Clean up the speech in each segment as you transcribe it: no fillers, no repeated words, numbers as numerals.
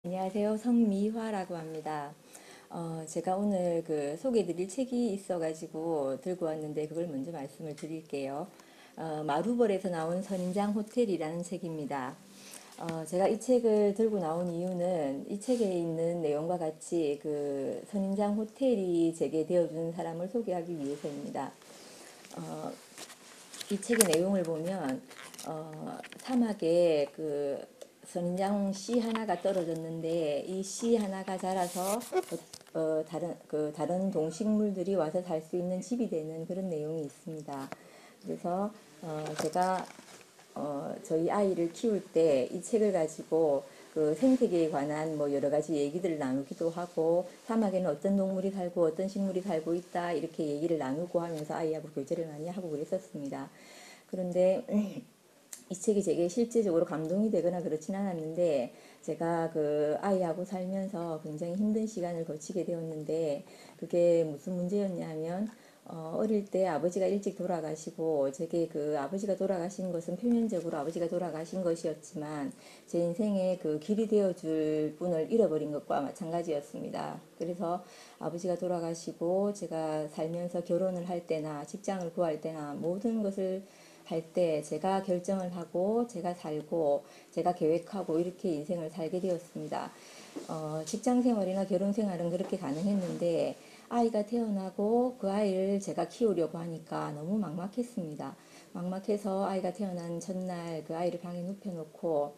안녕하세요. 성미화라고 합니다. 제가 오늘 소개드릴 책이 있어가지고 들고 왔는데 그걸 먼저 말씀을 드릴게요. 마루벌에서 나온 선인장 호텔이라는 책입니다. 제가 이 책을 들고 나온 이유는 이 책에 있는 내용과 같이 그 선인장 호텔이 제게 되어준 사람을 소개하기 위해서입니다. 이 책의 내용을 보면 사막에 선인장 씨 하나가 떨어졌는데 이 씨 하나가 자라서 다른 동식물들이 와서 살 수 있는 집이 되는 그런 내용이 있습니다. 그래서 제가 저희 아이를 키울 때 이 책을 가지고 그 생태계에 관한 뭐 여러 가지 얘기들을 나누기도 하고 사막에는 어떤 동물이 살고 어떤 식물이 살고 있다 이렇게 얘기를 나누고 하면서 아이하고 교제를 많이 하고 그랬었습니다. 그런데 이 책이 제게 실제적으로 감동이 되거나 그렇진 않았는데 제가 그 아이하고 살면서 굉장히 힘든 시간을 거치게 되었는데 그게 무슨 문제였냐면 어릴 때 아버지가 일찍 돌아가시고 제게 그 아버지가 돌아가신 것은 표면적으로 아버지가 돌아가신 것이었지만 제 인생의 그 길이 되어줄 분을 잃어버린 것과 마찬가지였습니다. 그래서 아버지가 돌아가시고 제가 살면서 결혼을 할 때나 직장을 구할 때나 모든 것을 할 때 제가 결정을 하고 제가 살고 제가 계획하고 이렇게 인생을 살게 되었습니다. 직장 생활이나 결혼 생활은 그렇게 가능했는데 아이가 태어나고 그 아이를 제가 키우려고 하니까 너무 막막했습니다. 막막해서 아이가 태어난 첫날 그 아이를 방에 눕혀놓고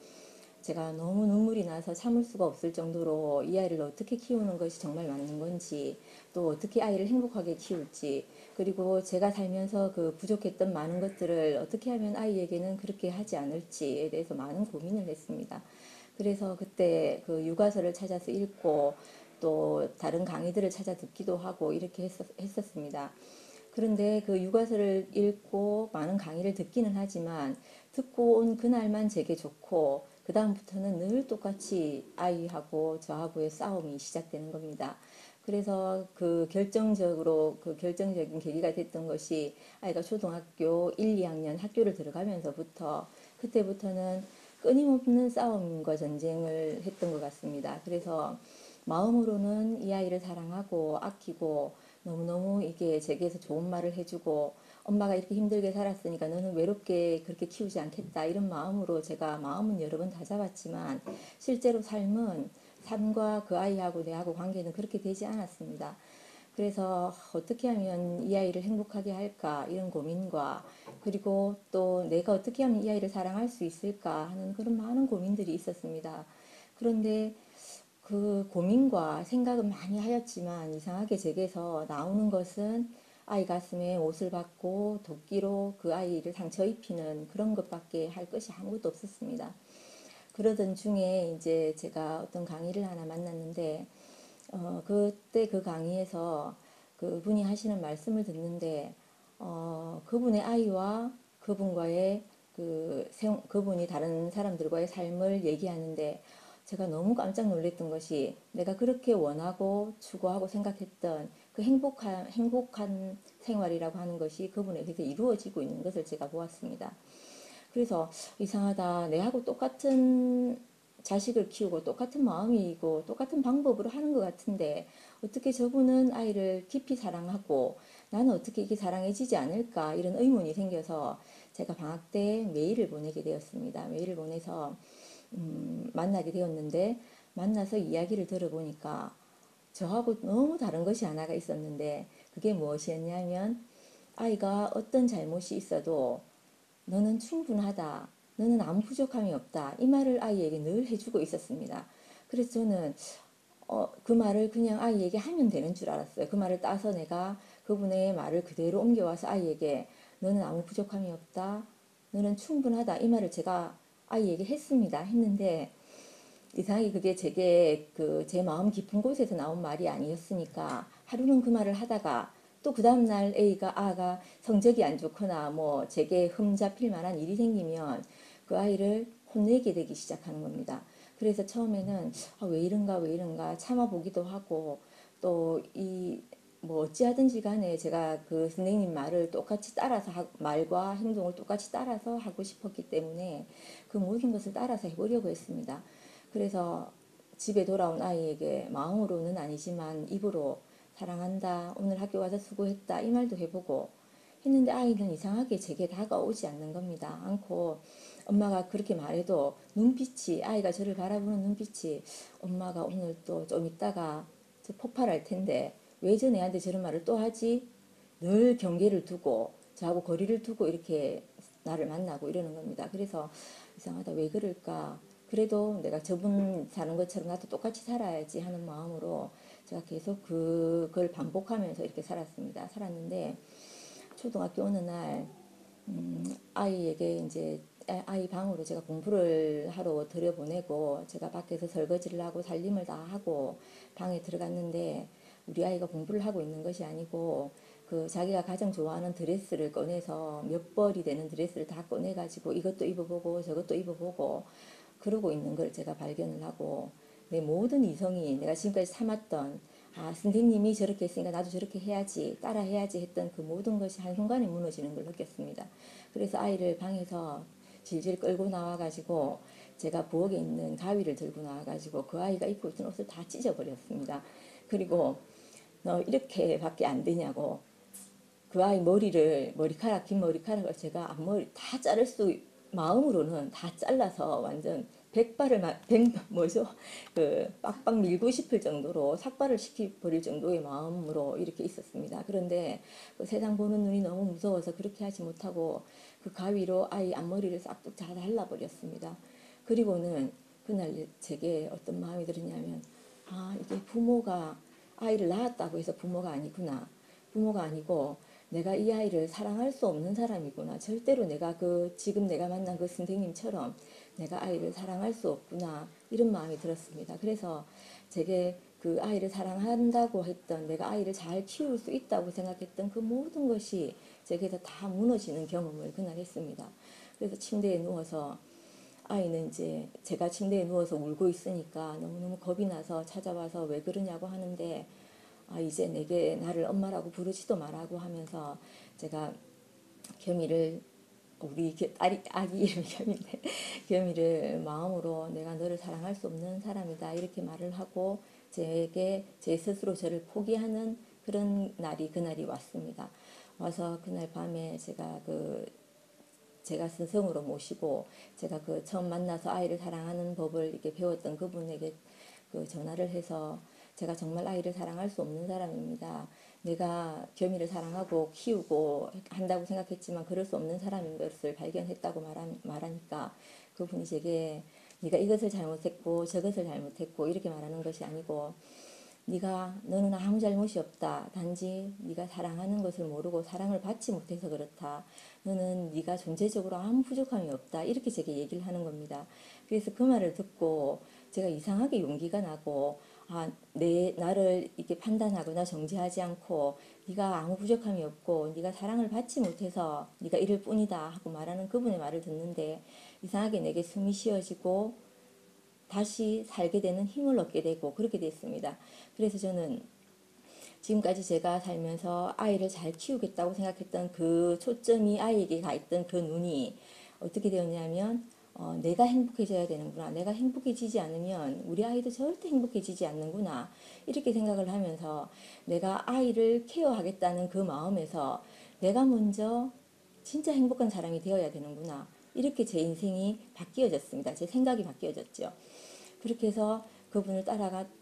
제가 너무 눈물이 나서 참을 수가 없을 정도로 이 아이를 어떻게 키우는 것이 정말 맞는 건지 또 어떻게 아이를 행복하게 키울지 그리고 제가 살면서 그 부족했던 많은 것들을 어떻게 하면 아이에게는 그렇게 하지 않을지에 대해서 많은 고민을 했습니다. 그래서 그때 그 육아서를 찾아서 읽고 또 다른 강의들을 찾아 듣기도 하고 이렇게 했었습니다. 그런데 그 육아서를 읽고 많은 강의를 듣기는 하지만 듣고 온 그날만 제게 좋고 그 다음부터는 늘 똑같이 아이하고 저하고의 싸움이 시작되는 겁니다. 그래서 그 결정적인 계기가 됐던 것이 아이가 초등학교 1, 2학년 학교를 들어가면서부터 그때부터는 끊임없는 싸움과 전쟁을 했던 것 같습니다. 그래서 마음으로는 이 아이를 사랑하고 아끼고 너무너무 이게 제게서 좋은 말을 해주고 엄마가 이렇게 힘들게 살았으니까 너는 외롭게 그렇게 키우지 않겠다 이런 마음으로 제가 마음은 여러 번 다잡았지만 실제로 삶과 그 아이하고 내하고 관계는 그렇게 되지 않았습니다. 그래서 어떻게 하면 이 아이를 행복하게 할까 이런 고민과 그리고 또 내가 어떻게 하면 이 아이를 사랑할 수 있을까 하는 그런 많은 고민들이 있었습니다. 그런데 그 고민과 생각은 많이 하였지만 이상하게 제게서 나오는 것은 아이 가슴에 옷을 받고 도끼로 그 아이를 상처 입히는 그런 것밖에 할 것이 아무것도 없었습니다. 그러던 중에 이제 제가 어떤 강의를 하나 만났는데 그때 그 강의에서 그분이 하시는 말씀을 듣는데 그분의 아이와 그분과의 그분이 다른 사람들과의 삶을 얘기하는데 제가 너무 깜짝 놀랐던 것이 내가 그렇게 원하고 추구하고 생각했던 그 행복한 생활이라고 하는 것이 그분에게서 이루어지고 있는 것을 제가 보았습니다. 그래서 이상하다. 내하고 똑같은 자식을 키우고 똑같은 마음이고 똑같은 방법으로 하는 것 같은데 어떻게 저분은 아이를 깊이 사랑하고 나는 어떻게 이게 사랑해지지 않을까 이런 의문이 생겨서 제가 방학 때 메일을 보내게 되었습니다. 메일을 보내서 만나게 되었는데 만나서 이야기를 들어보니까 저하고 너무 다른 것이 하나가 있었는데 그게 무엇이었냐면 아이가 어떤 잘못이 있어도 너는 충분하다. 너는 아무 부족함이 없다. 이 말을 아이에게 늘 해주고 있었습니다. 그래서 저는 그 말을 그냥 아이에게 하면 되는 줄 알았어요. 그 말을 따서 내가 그분의 말을 그대로 옮겨와서 아이에게 너는 아무 부족함이 없다. 너는 충분하다. 이 말을 제가 아이에게 했습니다. 했는데 이상하게 그게 제게 제 마음 깊은 곳에서 나온 말이 아니었으니까 하루는 그 말을 하다가 또 그 다음날 아가 성적이 안 좋거나 뭐 제게 흠 잡힐 만한 일이 생기면 그 아이를 혼내게 되기 시작하는 겁니다. 그래서 처음에는 왜 이런가 왜 이런가 참아보기도 하고 또 뭐 어찌하든지 간에 제가 그 선생님 말을 똑같이 따라서 말과 행동을 똑같이 따라서 하고 싶었기 때문에 그 모든 것을 따라서 해보려고 했습니다. 그래서 집에 돌아온 아이에게 마음으로는 아니지만 입으로 사랑한다, 오늘 학교 와서 수고했다 이 말도 해보고 했는데 아이는 이상하게 제게 다가오지 않는 겁니다. 않고 엄마가 그렇게 말해도 눈빛이, 아이가 저를 바라보는 눈빛이 엄마가 오늘 또 좀 있다가 폭발할 텐데 왜 저 애한테 저런 말을 또 하지? 늘 경계를 두고 저하고 거리를 두고 이렇게 나를 만나고 이러는 겁니다. 그래서 이상하다, 왜 그럴까? 그래도 내가 저분 사는 것처럼 나도 똑같이 살아야지 하는 마음으로 제가 계속 그걸 반복하면서 이렇게 살았는데 초등학교 어느 날 아이에게 이제 아이 방으로 제가 공부를 하러 들여보내고 제가 밖에서 설거지를 하고 살림을 다 하고 방에 들어갔는데 우리 아이가 공부를 하고 있는 것이 아니고 그 자기가 가장 좋아하는 드레스를 꺼내서 몇 벌이 되는 드레스를 다 꺼내가지고 이것도 입어보고 저것도 입어보고 그러고 있는 걸 제가 발견을 하고 내 모든 이성이 내가 지금까지 참았던 선생님이 저렇게 했으니까 나도 저렇게 해야지, 따라 해야지 했던 그 모든 것이 한순간에 무너지는 걸 느꼈습니다. 그래서 아이를 방에서 질질 끌고 나와가지고 제가 부엌에 있는 가위를 들고 나와가지고 그 아이가 입고 있던 옷을 다 찢어버렸습니다. 그리고 너 이렇게밖에 안 되냐고 그 아이 긴 머리카락을 제가 앞머리 다 자를 수, 마음으로는 다 잘라서 완전 뭐죠? 빡빡 밀고 싶을 정도로 삭발을 시켜버릴 정도의 마음으로 이렇게 있었습니다. 그런데 그 세상 보는 눈이 너무 무서워서 그렇게 하지 못하고 그 가위로 아이 앞머리를 싹둑 다 잘라버렸습니다. 그리고는 그날 제게 어떤 마음이 들었냐면, 이게 부모가 아이를 낳았다고 해서 부모가 아니구나. 부모가 아니고 내가 이 아이를 사랑할 수 없는 사람이구나. 절대로 내가 지금 내가 만난 그 선생님처럼 내가 아이를 사랑할 수 없구나. 이런 마음이 들었습니다. 그래서 제게 그 아이를 사랑한다고 했던, 내가 아이를 잘 키울 수 있다고 생각했던 그 모든 것이 제게서 다 무너지는 경험을 그날 했습니다. 그래서 침대에 누워서 아이는 이제 제가 침대에 누워서 울고 있으니까 너무너무 겁이 나서 찾아와서 왜 그러냐고 하는데 이제 내게 나를 엄마라고 부르지도 말라고 하면서 제가 겸이를, 우리 아기 이름이 겸인데 겸이를 마음으로 내가 너를 사랑할 수 없는 사람이다 이렇게 말을 하고 제게 제 스스로 저를 포기하는 그런 날이 그날이 왔습니다. 와서 그날 밤에 제가 스승으로 모시고 제가 처음 만나서 아이를 사랑하는 법을 이렇게 배웠던 그분에게 전화를 해서 제가 정말 아이를 사랑할 수 없는 사람입니다. 내가 겸이를 사랑하고 키우고 한다고 생각했지만 그럴 수 없는 사람인 것을 발견했다고 말하니까 그분이 제게 네가 이것을 잘못했고 저것을 잘못했고 이렇게 말하는 것이 아니고 너는 아무 잘못이 없다. 단지 네가 사랑하는 것을 모르고 사랑을 받지 못해서 그렇다. 너는 네가 존재적으로 아무 부족함이 없다. 이렇게 제게 얘기를 하는 겁니다. 그래서 그 말을 듣고 제가 이상하게 용기가 나고 나를 이렇게 판단하거나 정죄하지 않고 네가 아무 부족함이 없고 네가 사랑을 받지 못해서 네가 이럴 뿐이다 하고 말하는 그분의 말을 듣는데 이상하게 내게 숨이 쉬어지고 다시 살게 되는 힘을 얻게 되고 그렇게 됐습니다. 그래서 저는 지금까지 제가 살면서 아이를 잘 키우겠다고 생각했던 그 초점이 아이에게 가 있던 그 눈이 어떻게 되었냐면 내가 행복해져야 되는구나. 내가 행복해지지 않으면 우리 아이도 절대 행복해지지 않는구나. 이렇게 생각을 하면서 내가 아이를 케어하겠다는 그 마음에서 내가 먼저 진짜 행복한 사람이 되어야 되는구나. 이렇게 제 인생이 바뀌어졌습니다. 제 생각이 바뀌어졌죠. 그렇게 해서 그분을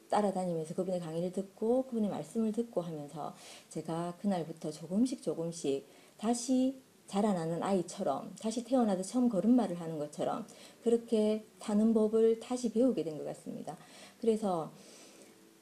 따라다니면서 그분의 강의를 듣고 그분의 말씀을 듣고 하면서 제가 그날부터 조금씩 다시 자라나는 아이처럼 다시 태어나서 처음 걸음마를 하는 것처럼 그렇게 사는 법을 다시 배우게 된 것 같습니다. 그래서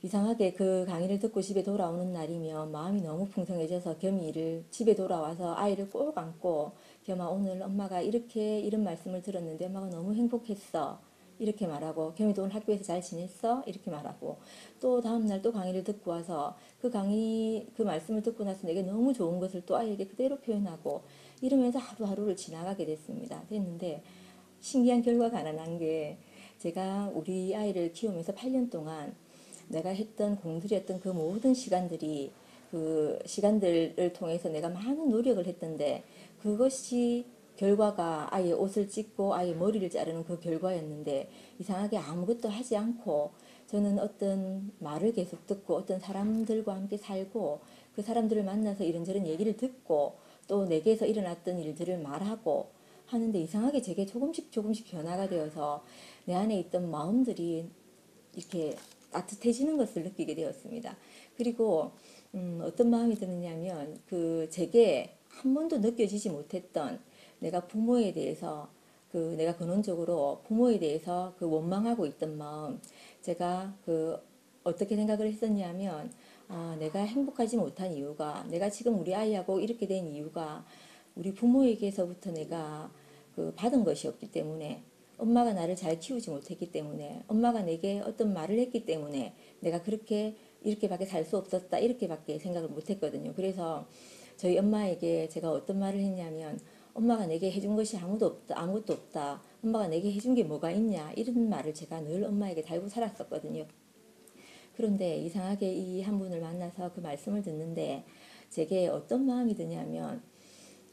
이상하게 그 강의를 듣고 집에 돌아오는 날이면 마음이 너무 풍성해져서 겸이를 집에 돌아와서 아이를 꼭 안고 겸아 오늘 엄마가 이런 말씀을 들었는데 엄마가 너무 행복했어. 이렇게 말하고 겸이도 오늘 학교에서 잘 지냈어? 이렇게 말하고 또 다음날 또 강의를 듣고 와서 그 말씀을 듣고 나서 내게 너무 좋은 것을 또 아이에게 그대로 표현하고 이러면서 하루하루를 지나가게 됐는데 신기한 결과가 나타난 게 제가 우리 아이를 키우면서 8년 동안 내가 공들였던 그 모든 시간들이 그 시간들을 통해서 내가 많은 노력을 했던데 그것이 결과가 아이의 옷을 찢고 아이의 머리를 자르는 그 결과였는데 이상하게 아무것도 하지 않고 저는 어떤 말을 계속 듣고 어떤 사람들과 함께 살고 그 사람들을 만나서 이런저런 얘기를 듣고 또 내게서 일어났던 일들을 말하고 하는데 이상하게 제게 조금씩 조금씩 변화가 되어서 내 안에 있던 마음들이 이렇게 따뜻해지는 것을 느끼게 되었습니다. 그리고 어떤 마음이 드느냐면 그 제게 한 번도 느껴지지 못했던 내가 부모에 대해서 그 내가 근원적으로 부모에 대해서 그 원망하고 있던 마음 제가 그 어떻게 생각을 했었냐면 아, 내가 행복하지 못한 이유가 내가 지금 우리 아이하고 이렇게 된 이유가 우리 부모에게서부터 내가 그 받은 것이 없기 때문에 엄마가 나를 잘 키우지 못했기 때문에 엄마가 내게 어떤 말을 했기 때문에 내가 그렇게 이렇게밖에 살 수 없었다 이렇게밖에 생각을 못했거든요. 그래서 저희 엄마에게 제가 어떤 말을 했냐면 엄마가 내게 해준 것이 아무것도 없다. 엄마가 내게 해준 게 뭐가 있냐 이런 말을 제가 늘 엄마에게 달고 살았었거든요. 그런데 이상하게 이 한 분을 만나서 그 말씀을 듣는데 제게 어떤 마음이 드냐면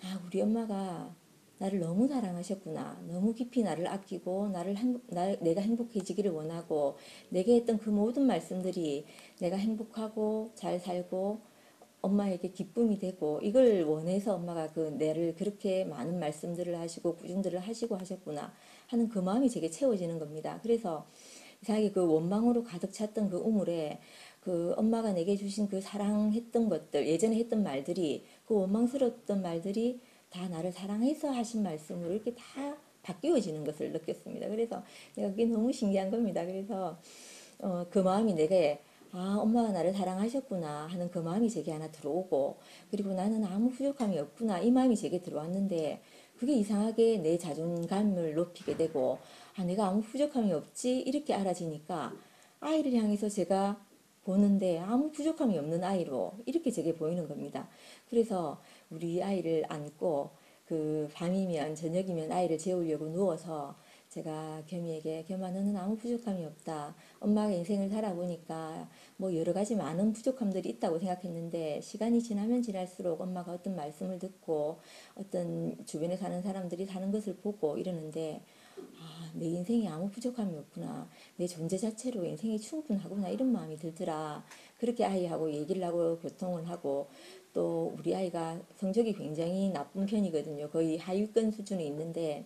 아, 우리 엄마가 나를 너무 사랑하셨구나. 너무 깊이 나를 아끼고 내가 행복해지기를 원하고 내게 했던 그 모든 말씀들이 내가 행복하고 잘 살고 엄마에게 기쁨이 되고 이걸 원해서 엄마가 그 내를 그렇게 많은 말씀들을 하시고 구준들을 하시고 하셨구나 하는 그 마음이 제게 채워지는 겁니다. 그래서 이상하게 그 원망으로 가득 찼던 그 우물에 그 엄마가 내게 주신 그 사랑했던 것들 예전에 했던 말들이 그 원망스러웠던 말들이 다 나를 사랑해서 하신 말씀으로 이렇게 다 바뀌어지는 것을 느꼈습니다. 그래서 내가 그게 너무 신기한 겁니다. 그래서 그 마음이 내게 아, 엄마가 나를 사랑하셨구나 하는 그 마음이 제게 하나 들어오고 그리고 나는 아무 부족함이 없구나 이 마음이 제게 들어왔는데 그게 이상하게 내 자존감을 높이게 되고 아, 내가 아무 부족함이 없지 이렇게 알아지니까 아이를 향해서 제가 보는데 아무 부족함이 없는 아이로 이렇게 제게 보이는 겁니다. 그래서 우리 아이를 안고 그 밤이면 저녁이면 아이를 재우려고 누워서 제가 겸이에게 겸아 너는 아무 부족함이 없다. 엄마가 인생을 살아보니까 뭐 여러 가지 많은 부족함들이 있다고 생각했는데 시간이 지나면 지날수록 엄마가 어떤 말씀을 듣고 어떤 주변에 사는 사람들이 사는 것을 보고 이러는데 아, 내 인생에 아무 부족함이 없구나. 내 존재 자체로 인생이 충분하구나. 이런 마음이 들더라. 그렇게 아이하고 얘기를 하고 교통을 하고 또 우리 아이가 성적이 굉장히 나쁜 편이거든요. 거의 하위권 수준에 있는데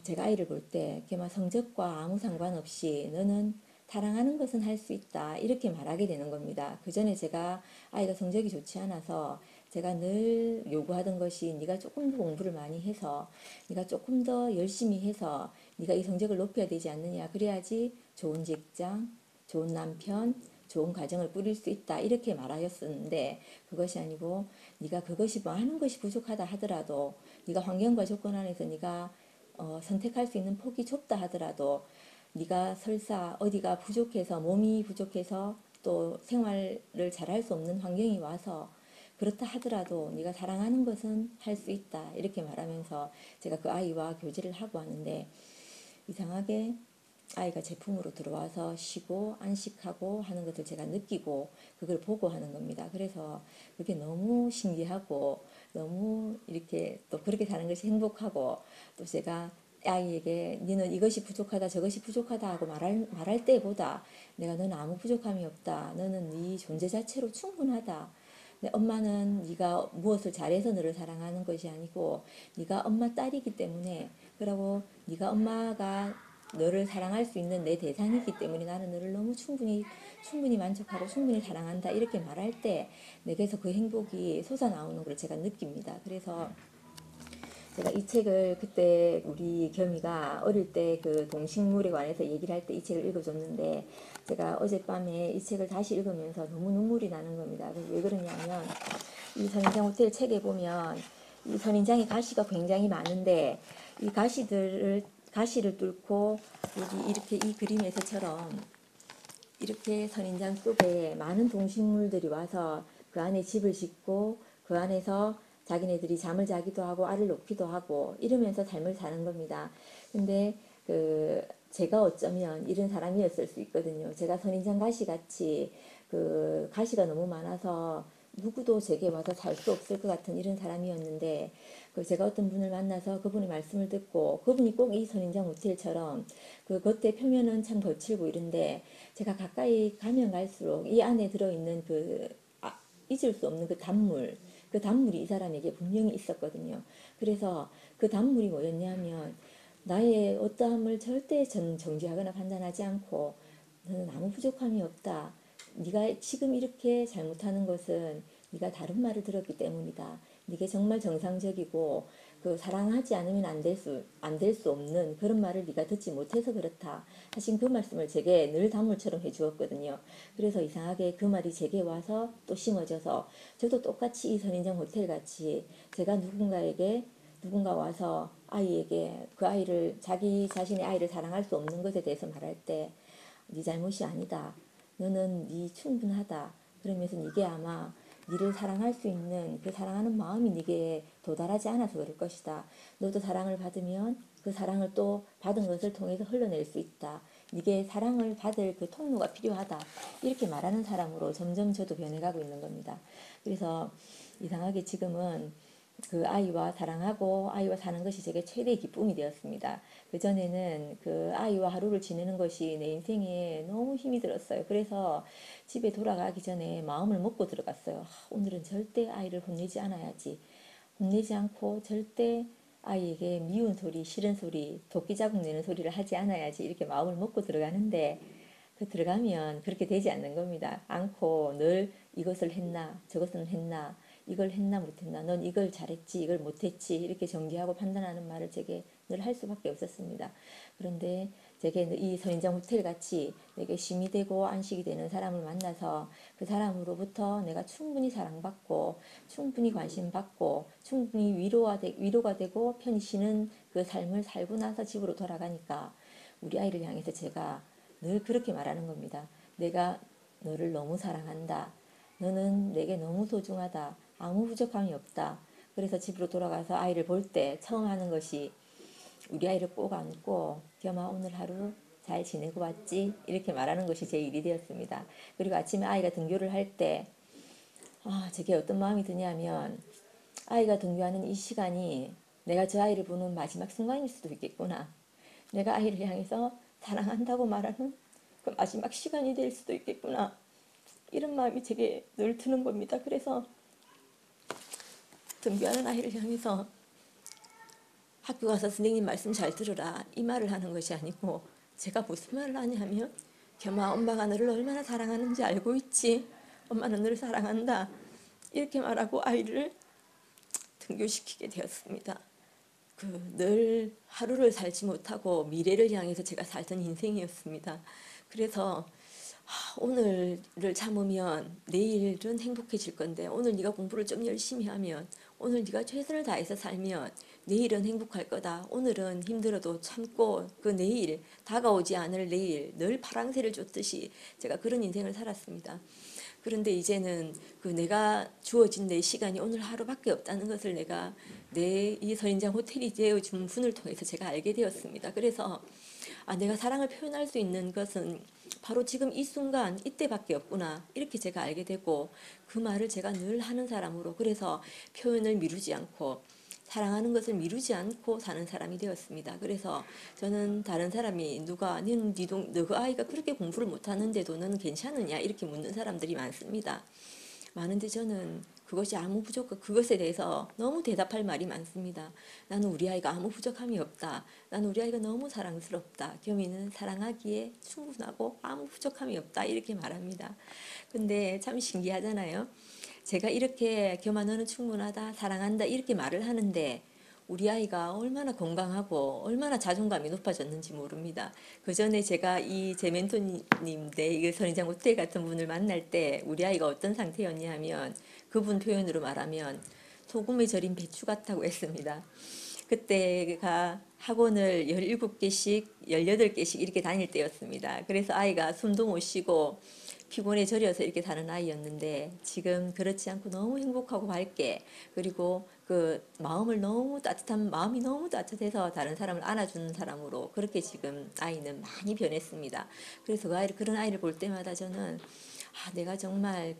제가 아이를 볼 때 걔만 성적과 아무 상관없이 너는 사랑하는 것은 할 수 있다 이렇게 말하게 되는 겁니다. 그 전에 제가 아이가 성적이 좋지 않아서 제가 늘 요구하던 것이 네가 조금 더 공부를 많이 해서 네가 조금 더 열심히 해서 네가 이 성적을 높여야 되지 않느냐 그래야지 좋은 직장, 좋은 남편, 좋은 가정을 꾸릴 수 있다 이렇게 말하였었는데 그것이 아니고 네가 그것이 많은 것이 부족하다 하더라도 네가 환경과 조건 안에서 네가 선택할 수 있는 폭이 좁다 하더라도 네가 설사 어디가 부족해서 몸이 부족해서 또 생활을 잘할 수 없는 환경이 와서 그렇다 하더라도 네가 사랑하는 것은 할 수 있다 이렇게 말하면서 제가 그 아이와 교제를 하고 하는데 이상하게 아이가 제 품으로 들어와서 쉬고 안식하고 하는 것을 제가 느끼고 그걸 보고 하는 겁니다. 그래서 그게 너무 신기하고 너무 이렇게 또 그렇게 사는 것이 행복하고 또 제가 아이에게 너는 이것이 부족하다 저것이 부족하다 하고 말할 때보다 내가 너는 아무 부족함이 없다. 너는 네 존재 자체로 충분하다. 내 엄마는 네가 무엇을 잘해서 너를 사랑하는 것이 아니고 네가 엄마 딸이기 때문에 그러고 네가 엄마가 너를 사랑할 수 있는 내 대상이기 때문에 나는 너를 너무 충분히 만족하고 충분히 사랑한다 이렇게 말할 때 내게서 그 행복이 솟아나오는 걸 제가 느낍니다. 그래서 제가 이 책을 그때 우리 겸이가 어릴 때 그 동식물에 관해서 얘기를 할 때 이 책을 읽어줬는데 제가 어젯밤에 이 책을 다시 읽으면서 너무 눈물이 나는 겁니다. 왜 그러냐면 이 선인장 호텔 책에 보면 이 선인장의 가시가 굉장히 많은데 이 가시를 뚫고 여기 이렇게 이 그림에서처럼 이렇게 선인장 속에 많은 동식물들이 와서 그 안에 집을 짓고 그 안에서 자기네들이 잠을 자기도 하고 알을 놓기도 하고 이러면서 삶을 사는 겁니다. 근데 그 제가 어쩌면 이런 사람이었을 수 있거든요. 제가 선인장 가시 같이 그 가시가 너무 많아서 누구도 제게 와서 살 수 없을 것 같은 이런 사람이었는데 제가 어떤 분을 만나서 그분의 말씀을 듣고 그분이 꼭 이 선인장 호텔처럼 겉에 표면은 참 거칠고 이런데 제가 가까이 가면 갈수록 이 안에 들어있는 잊을 수 없는 그 단물이 이 사람에게 분명히 있었거든요. 그래서 그 단물이 뭐였냐면 나의 어떠함을 절대 정지하거나 판단하지 않고 너는 아무 부족함이 없다. 네가 지금 이렇게 잘못하는 것은 네가 다른 말을 들었기 때문이다. 네게 정말 정상적이고 사랑하지 않으면 안 될 수 없는 그런 말을 네가 듣지 못해서 그렇다 하신 그 말씀을 제게 늘 단물처럼 해주었거든요. 그래서 이상하게 그 말이 제게 와서 또 심어져서 저도 똑같이 이 선인장 호텔 같이 제가 누군가 와서 아이에게 그 아이를 자기 자신의 아이를 사랑할 수 없는 것에 대해서 말할 때 네 잘못이 아니다. 너는 네 충분하다. 그러면서 이게 아마 네를 사랑할 수 있는 그 사랑하는 마음이 네게 도달하지 않아서 그럴 것이다. 너도 사랑을 받으면 그 사랑을 또 받은 것을 통해서 흘러낼 수 있다. 네게 사랑을 받을 그 통로가 필요하다. 이렇게 말하는 사람으로 점점 저도 변해가고 있는 겁니다. 그래서 이상하게 지금은 그 아이와 사랑하고 아이와 사는 것이 제게 최대의 기쁨이 되었습니다. 그전에는 그 아이와 하루를 지내는 것이 내 인생에 너무 힘이 들었어요. 그래서 집에 돌아가기 전에 마음을 먹고 들어갔어요. 오늘은 절대 아이를 혼내지 않아야지. 혼내지 않고 절대 아이에게 미운 소리, 싫은 소리, 도끼 자국 내는 소리를 하지 않아야지. 이렇게 마음을 먹고 들어가는데 들어가면 그렇게 되지 않는 겁니다. 않고 늘 이것을 했나, 저것은 했나, 이걸 했나 못했나, 넌 이걸 잘했지, 이걸 못했지 이렇게 정죄하고 판단하는 말을 제게 늘 할 수밖에 없었습니다. 그런데 제게 이 선인장 호텔 같이 내게 쉼이 되고 안식이 되는 사람을 만나서 그 사람으로부터 내가 충분히 사랑받고 충분히 관심받고 충분히 위로가 되고 편히 쉬는 그 삶을 살고 나서 집으로 돌아가니까 우리 아이를 향해서 제가 늘 그렇게 말하는 겁니다. 내가 너를 너무 사랑한다. 너는 내게 너무 소중하다. 아무 부족함이 없다. 그래서 집으로 돌아가서 아이를 볼 때 처음 하는 것이 우리 아이를 꼭 안고 겸아 오늘 하루 잘 지내고 왔지? 이렇게 말하는 것이 제 일이 되었습니다. 그리고 아침에 아이가 등교를 할 때 제게 어떤 마음이 드냐면 아이가 등교하는 이 시간이 내가 저 아이를 보는 마지막 순간일 수도 있겠구나. 내가 아이를 향해서 사랑한다고 말하는 그 마지막 시간이 될 수도 있겠구나. 이런 마음이 제게 늘 드는 겁니다. 그래서 등교하는 아이를 향해서 학교 가서 선생님 말씀 잘 들으라 이 말을 하는 것이 아니고 제가 무슨 말을 하냐면 겸아 엄마가 너를 얼마나 사랑하는지 알고 있지? 엄마는 너를 사랑한다. 이렇게 말하고 아이를 등교시키게 되었습니다. 늘 하루를 살지 못하고 미래를 향해서 제가 살던 인생이었습니다. 그래서 오늘을 참으면 내일은 행복해질 건데 오늘 네가 공부를 좀 열심히 하면 오늘 네가 최선을 다해서 살면 내일은 행복할 거다. 오늘은 힘들어도 참고 그 내일 다가오지 않을 내일 늘 파랑새를 쫓듯이 제가 그런 인생을 살았습니다. 그런데 이제는 내가 주어진 내 시간이 오늘 하루밖에 없다는 것을 내가 내 이 선인장 호텔이 되어준 분을 통해서 제가 알게 되었습니다. 그래서 내가 사랑을 표현할 수 있는 것은 바로 지금 이 순간 이때밖에 없구나 이렇게 제가 알게 되고 그 말을 제가 늘 하는 사람으로 그래서 표현을 미루지 않고 사랑하는 것을 미루지 않고 사는 사람이 되었습니다. 그래서 저는 다른 사람이 누가 너 그 아이가 그렇게 공부를 못하는데도 너는 괜찮으냐 이렇게 묻는 사람들이 많습니다. 많은데 저는 그것에 대해서 너무 대답할 말이 많습니다. 나는 우리 아이가 아무 부족함이 없다. 나는 우리 아이가 너무 사랑스럽다. 겸이는 사랑하기에 충분하고 아무 부족함이 없다. 이렇게 말합니다. 근데 참 신기하잖아요. 제가 이렇게 겸아 너는 충분하다. 사랑한다. 이렇게 말을 하는데 우리 아이가 얼마나 건강하고 얼마나 자존감이 높아졌는지 모릅니다. 그 전에 제가 제 멘토님 이 선인장 호텔 같은 분을 만날 때 우리 아이가 어떤 상태였냐면 그분 표현으로 말하면 소금에 절인 배추 같다고 했습니다. 그때가 학원을 17개씩 18개씩 이렇게 다닐 때였습니다. 그래서 아이가 숨도 못 쉬고 피곤에 절여서 이렇게 사는 아이였는데 지금 그렇지 않고 너무 행복하고 밝게 그리고 마음이 너무 따뜻해서 다른 사람을 안아주는 사람으로 그렇게 지금 아이는 많이 변했습니다. 그래서 그런 아이를 볼 때마다 저는 내가 정말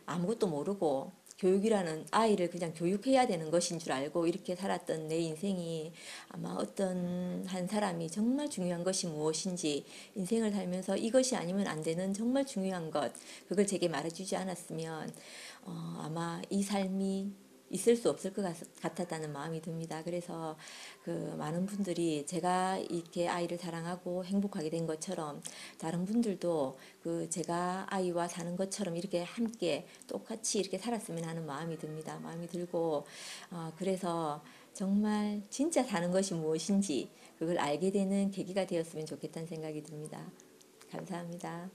아무것도 모르고 교육이라는 아이를 그냥 교육해야 되는 것인 줄 알고 이렇게 살았던 내 인생이 아마 어떤 한 사람이 정말 중요한 것이 무엇인지 인생을 살면서 이것이 아니면 안 되는 정말 중요한 것 그걸 제게 말해주지 않았으면 아마 이 삶이 있을 수 없을 것 같았다는 마음이 듭니다. 그래서 그 많은 분들이 제가 이렇게 아이를 사랑하고 행복하게 된 것처럼 다른 분들도 그 제가 아이와 사는 것처럼 이렇게 함께 똑같이 이렇게 살았으면 하는 마음이 듭니다. 마음이 들고 그래서 정말 진짜 사는 것이 무엇인지 그걸 알게 되는 계기가 되었으면 좋겠다는 생각이 듭니다. 감사합니다.